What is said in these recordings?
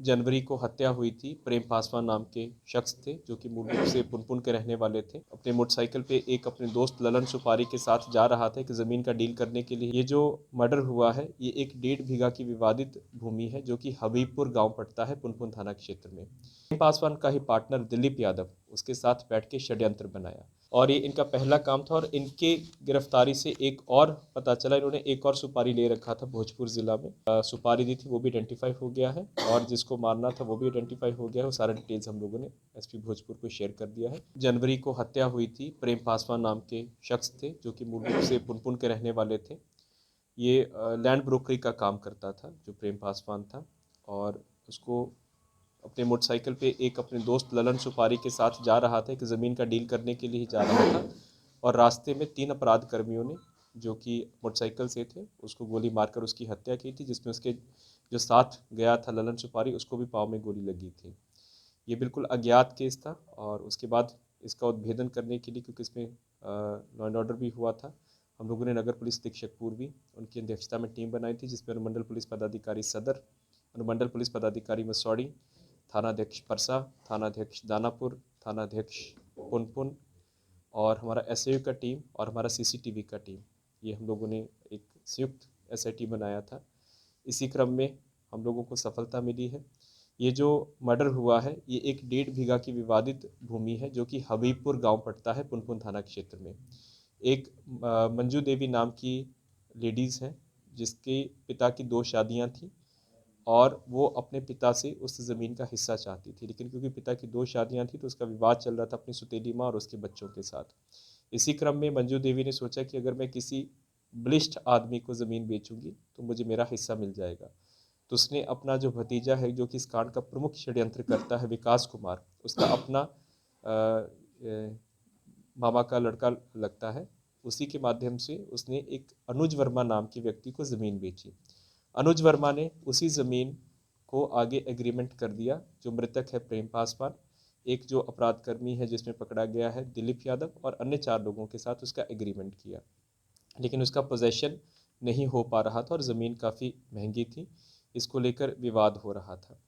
जनवरी को हत्या हुई थी। प्रेम पासवान नाम के शख्स थे जो कि मूल रूप से पुनपुन के रहने वाले थे। अपने मोटरसाइकिल पे एक अपने दोस्त ललन सुपारी के साथ जा रहा था एक ज़मीन का डील करने के लिए। ये जो मर्डर हुआ है ये एक 1.5 बीघा की विवादित भूमि है जो कि हबीबपुर गांव पड़ता है पुनपुन थाना क्षेत्र में। प्रेम पासवान का ही पार्टनर दिलीप यादव उसके साथ बैठ के षड्यंत्र बनाया और ये इनका पहला काम था। और इनके गिरफ्तारी से एक और पता चला, इन्होंने एक और सुपारी ले रखा था भोजपुर जिला में। सुपारी दी थी वो भी आइडेंटिफाई हो गया है और जिसको मारना था वो भी आइडेंटिफाई हो गया है। वो सारा डिटेल्स हम लोगों ने एसपी भोजपुर को शेयर कर दिया है। जनवरी को हत्या हुई थी। प्रेम पासवान नाम के शख्स थे जो कि मूल रूप से पुनपुन के रहने वाले थे। ये लैंड ब्रोकरी का काम करता था जो प्रेम पासवान था, और उसको अपने मोटरसाइकिल पे एक अपने दोस्त ललन सुपारी के साथ जा रहा था एक ज़मीन का डील करने के लिए ही जा रहा था। और रास्ते में 3 अपराध कर्मियों ने जो कि मोटरसाइकिल से थे उसको गोली मारकर उसकी हत्या की थी, जिसमें उसके जो साथ गया था ललन सुपारी उसको भी पाँव में गोली लगी थी। ये बिल्कुल अज्ञात केस था और उसके बाद इसका उद्भेदन करने के लिए, क्योंकि इसमें लॉ एंड ऑर्डर भी हुआ था, हम लोगों ने नगर पुलिस अधीक्षक पूर्वी उनकी अध्यक्षता में टीम बनाई थी जिसमें अनुमंडल पुलिस पदाधिकारी सदर, अनुमंडल पुलिस पदाधिकारी मसौड़ी, थानाध्यक्ष परसा, थानाध्यक्ष दानापुर, थानाध्यक्ष पुनपुन और हमारा एसआईयू का टीम और हमारा सीसीटीवी का टीम, ये हम लोगों ने एक संयुक्त एसआईटी बनाया था। इसी क्रम में हम लोगों को सफलता मिली है। ये जो मर्डर हुआ है ये एक 1.5 बीघा की विवादित भूमि है जो कि हबीबपुर गांव पड़ता है पुनपुन थाना क्षेत्र में। एक मंजू देवी नाम की लेडीज़ हैं जिसके पिता की 2 शादियां थी और वो अपने पिता से उस ज़मीन का हिस्सा चाहती थी, लेकिन क्योंकि पिता की 2 शादियां थी तो उसका विवाद चल रहा था अपनी सुतेली माँ और उसके बच्चों के साथ। इसी क्रम में मंजू देवी ने सोचा कि अगर मैं किसी बलिष्ठ आदमी को ज़मीन बेचूंगी तो मुझे मेरा हिस्सा मिल जाएगा। तो उसने अपना जो भतीजा है जो कि इस कांड का प्रमुख षड्यंत्र करता है विकास कुमार, उसका अपना मामा का लड़का लगता है, उसी के माध्यम से उसने एक अनुज वर्मा नाम के व्यक्ति को ज़मीन बेची। अनुज वर्मा ने उसी ज़मीन को आगे एग्रीमेंट कर दिया। जो मृतक है प्रेम पासवान, एक जो अपराध कर्मी है जिसमें पकड़ा गया है दिलीप यादव, और अन्य 4 लोगों के साथ उसका एग्रीमेंट किया, लेकिन उसका पोजेशन नहीं हो पा रहा था और ज़मीन काफ़ी महंगी थी, इसको लेकर विवाद हो रहा था।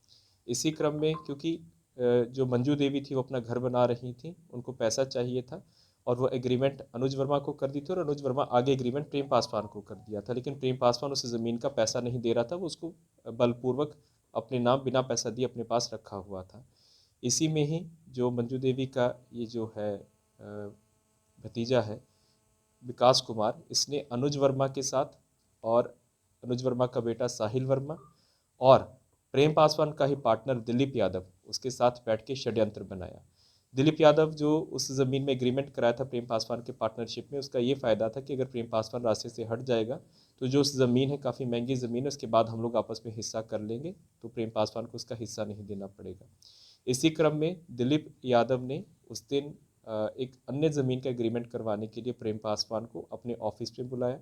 इसी क्रम में क्योंकि जो मंजू देवी थी वो अपना घर बना रही थी, उनको पैसा चाहिए था और वो एग्रीमेंट अनुज वर्मा को कर दी थी और अनुज वर्मा आगे एग्रीमेंट प्रेम पासवान को कर दिया था, लेकिन प्रेम पासवान उस ज़मीन का पैसा नहीं दे रहा था, वो उसको बलपूर्वक अपने नाम बिना पैसा दिए अपने पास रखा हुआ था। इसी में ही जो मंजू देवी का ये जो है भतीजा है विकास कुमार, इसने अनुज वर्मा के साथ और अनुज वर्मा का बेटा साहिल वर्मा और प्रेम पासवान का ही पार्टनर दिलीप यादव उसके साथ बैठ के षड्यंत्र बनाया। दिलीप यादव जो उस ज़मीन में एग्रीमेंट कराया था प्रेम पासवान के पार्टनरशिप में, उसका ये फ़ायदा था कि अगर प्रेम पासवान रास्ते से हट जाएगा तो जो उस ज़मीन है काफ़ी महंगी ज़मीन है, उसके बाद हम लोग आपस में हिस्सा कर लेंगे तो प्रेम पासवान को उसका हिस्सा नहीं देना पड़ेगा। इसी क्रम में दिलीप यादव ने उस दिन एक अन्य ज़मीन का एग्रीमेंट करवाने के लिए प्रेम पासवान को अपने ऑफिस में बुलाया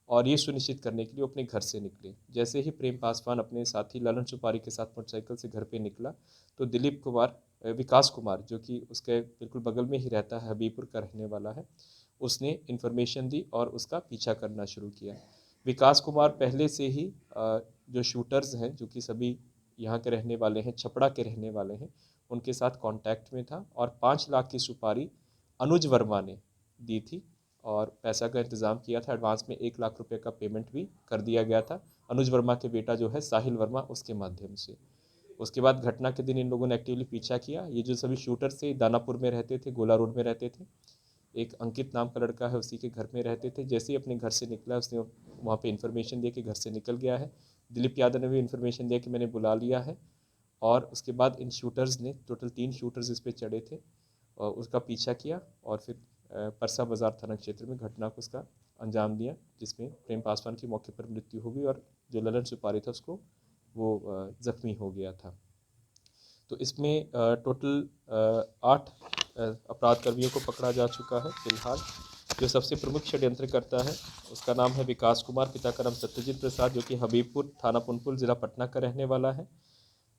और ये सुनिश्चित करने के लिए अपने घर से निकले। जैसे ही प्रेम पासवान अपने साथी ललन सुपारी के साथ मोटरसाइकिल से घर पे निकला तो दिलीप कुमार विकास कुमार जो कि उसके बिल्कुल बगल में ही रहता है, हबीबपुर का रहने वाला है, उसने इन्फॉर्मेशन दी और उसका पीछा करना शुरू किया। विकास कुमार पहले से ही जो शूटर्स हैं जो कि सभी यहाँ के रहने वाले हैं, छपड़ा के रहने वाले हैं, उनके साथ कांटेक्ट में था और 5 लाख की सुपारी अनुज वर्मा ने दी थी और पैसा का इंतज़ाम किया था। एडवांस में 1 लाख रुपए का पेमेंट भी कर दिया गया था अनुज वर्मा के बेटा जो है साहिल वर्मा उसके माध्यम से। उसके बाद घटना के दिन इन लोगों ने एक्टिवली पीछा किया। ये जो सभी शूटर्स थे दानापुर में रहते थे, गोला रोड में रहते थे, एक अंकित नाम का लड़का है उसी के घर में रहते थे। जैसे ही अपने घर से निकला उसने वहाँ पे इन्फॉर्मेशन दिया कि घर से निकल गया है। दिलीप यादव ने भी इन्फॉर्मेशन दिया कि मैंने बुला लिया है और उसके बाद इन शूटर्स ने टोटल 3 शूटर्स इस पर चढ़े थे और उसका पीछा किया और फिर परसा बाजार थाना क्षेत्र में घटना को उसका अंजाम दिया, जिसमें प्रेम पासवान की मौके पर मृत्यु हो गई और जो ललन सुपारी था उसको वो जख्मी हो गया था। तो इसमें टोटल 8 अपराध कर्मियों को पकड़ा जा चुका है फिलहाल। जो सबसे प्रमुख षड्यंत्र करता है उसका नाम है विकास कुमार, पिता का नाम सत्यजीत प्रसाद जो कि हबीबपुर थाना पुनपुन जिला पटना का रहने वाला है।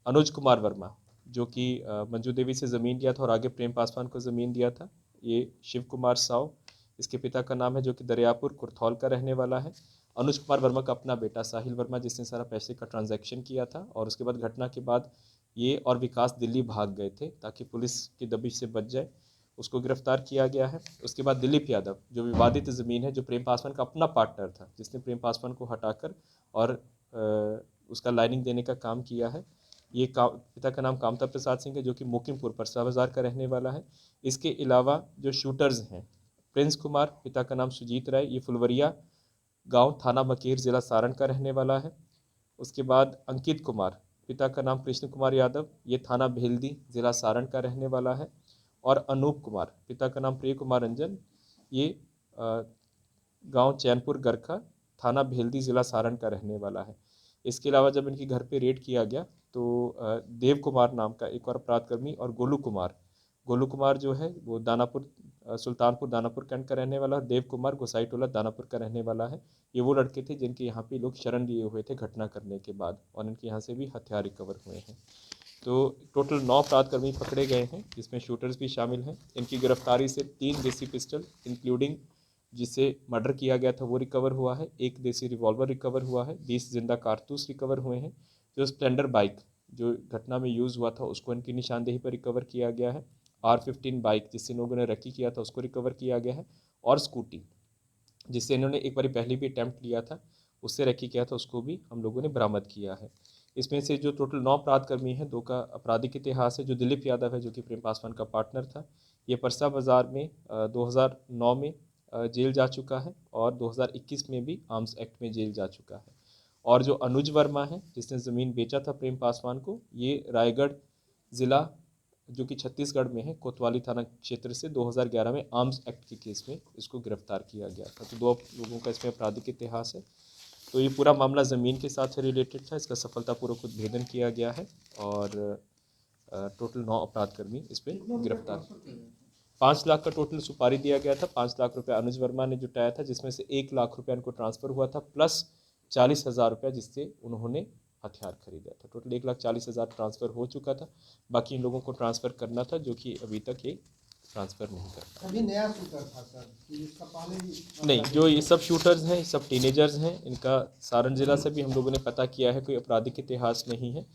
अनुज कुमार वर्मा जो कि मंजू देवी से ज़मीन लिया था और आगे प्रेम पासवान को ज़मीन दिया था। ये शिव कुमार साव इसके पिता का नाम है जो कि दरियापुर कुर्थौल का रहने वाला है। अनुज कुमार वर्मा का अपना बेटा साहिल वर्मा, जिसने सारा पैसे का ट्रांजैक्शन किया था। और उसके बाद घटना के बाद ये और विकास दिल्ली भाग गए थे ताकि पुलिस की दबिश से बच जाए। उसको गिरफ्तार किया गया है। उसके बाद दिलीप यादव, जो विवादित ज़मीन है, जो प्रेम पासवान का अपना पार्टनर था, जिसने प्रेम पासवान को हटाकर और उसका लाइनिंग देने का काम किया है। ये पिता का नाम कामता प्रसाद सिंह है, जो कि मोकिमपुर परसा बाजार का रहने वाला है। इसके अलावा जो शूटर्स हैं, प्रिंस कुमार, पिता का नाम सुजीत राय, ये फुलवरिया गांव, थाना मकेर, ज़िला सारण का रहने वाला है। उसके बाद अंकित कुमार, पिता का नाम कृष्ण कुमार यादव, ये थाना भेल्दी, ज़िला सारण का रहने वाला है। और अनूप कुमार, पिता का नाम प्रिय कुमार रंजन, ये गांव चैनपुर गरखा, थाना भेल्दी, ज़िला सारण का रहने वाला है। इसके अलावा जब इनके घर पे रेड किया गया तो देव कुमार नाम का एक और अपराधकर्मी और गोलू कुमार जो है वो दानापुर, सुल्तानपुर दानापुर कैंट का रहने वाला है। देव कुमार गोसाई टोला दानापुर का रहने वाला है। ये वो लड़के थे जिनके यहाँ पे लोग शरण लिए हुए थे घटना करने के बाद, और इनके यहाँ से भी हथियार रिकवर हुए हैं। तो टोटल 9 अपराधकर्मी पकड़े गए हैं, जिसमें शूटर्स भी शामिल हैं। इनकी गिरफ्तारी से 3 देसी पिस्टल इंक्लूडिंग जिसे मर्डर किया गया था वो रिकवर हुआ है, 1 देसी रिवॉल्वर रिकवर हुआ है, 20 जिंदा कारतूस रिकवर हुए हैं। जो स्प्लेंडर बाइक जो घटना में यूज़ हुआ था उसको इनकी निशानदेही पर रिकवर किया गया है। R15 बाइक जिससे लोगों ने रकी किया था उसको रिकवर किया गया है। और स्कूटी जिससे इन्होंने एक बार पहले भी अटैम्प्ट लिया था, उससे रैकी किया था, उसको भी हम लोगों ने बरामद किया है। इसमें से जो टोटल 9 अपराधकर्मी हैं, 2 का आपराधिक इतिहास है। जो दिलीप यादव है, जो कि प्रेम पासवान का पार्टनर था, ये परसा बाजार में 2009 में जेल जा चुका है और 2021 में भी आर्म्स एक्ट में जेल जा चुका है। और जो अनुज वर्मा है, जिसने ज़मीन बेचा था प्रेम पासवान को, ये रायगढ़ ज़िला जो कि छत्तीसगढ़ में है, कोतवाली थाना क्षेत्र से 2011 में आर्म्स एक्ट के केस में इसको गिरफ्तार किया गया था। तो 2 लोगों का इसमें आपराधिक इतिहास है। तो ये पूरा मामला ज़मीन के साथ रिलेटेड था। इसका सफलतापूर्वक उद्भेदन किया गया है और टोटल 9 अपराधकर्मी इस पर गिरफ्तार। 5 लाख का टोटल सुपारी दिया गया था। 5 लाख रुपये अनुज वर्मा ने जुटाया था, जिसमें से 1 लाख रुपये उनको ट्रांसफ़र हुआ था, प्लस 40,000 रुपये जिससे उन्होंने हथियार खरीदा था। टोटल 1,40,000 ट्रांसफ़र हो चुका था। बाकी इन लोगों को ट्रांसफ़र करना था, जो कि अभी तक ये ट्रांसफ़र नहीं करता। अभी नया शूटर था सर कि इसका पहले ही नहीं, जो ये सब शूटर्स हैं, सब टीनेजर्स हैं। इनका सारण ज़िला से भी हम लोगों ने पता किया है, कोई आपराधिक इतिहास नहीं है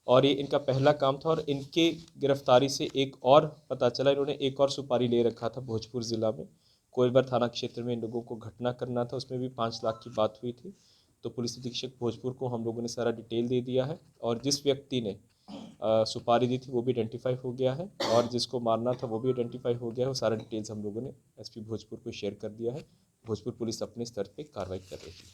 और ये इनका पहला काम था। और इनके गिरफ्तारी से एक और पता चला, इन्होंने एक और सुपारी ले रखा था भोजपुर ज़िला में। कोइलबर थाना क्षेत्र में इन लोगों को घटना करना था, उसमें भी 5 लाख की बात हुई थी। तो पुलिस अधीक्षक भोजपुर को हम लोगों ने सारा डिटेल दे दिया है और जिस व्यक्ति ने सुपारी दी थी वो भी आइडेंटिफाई हो गया है और जिसको मारना था वो भी आइडेंटिफाई हो गया है। वो सारा डिटेल्स हम लोगों ने एसपी भोजपुर को शेयर कर दिया है। भोजपुर पुलिस अपने स्तर पे कार्रवाई कर रही है।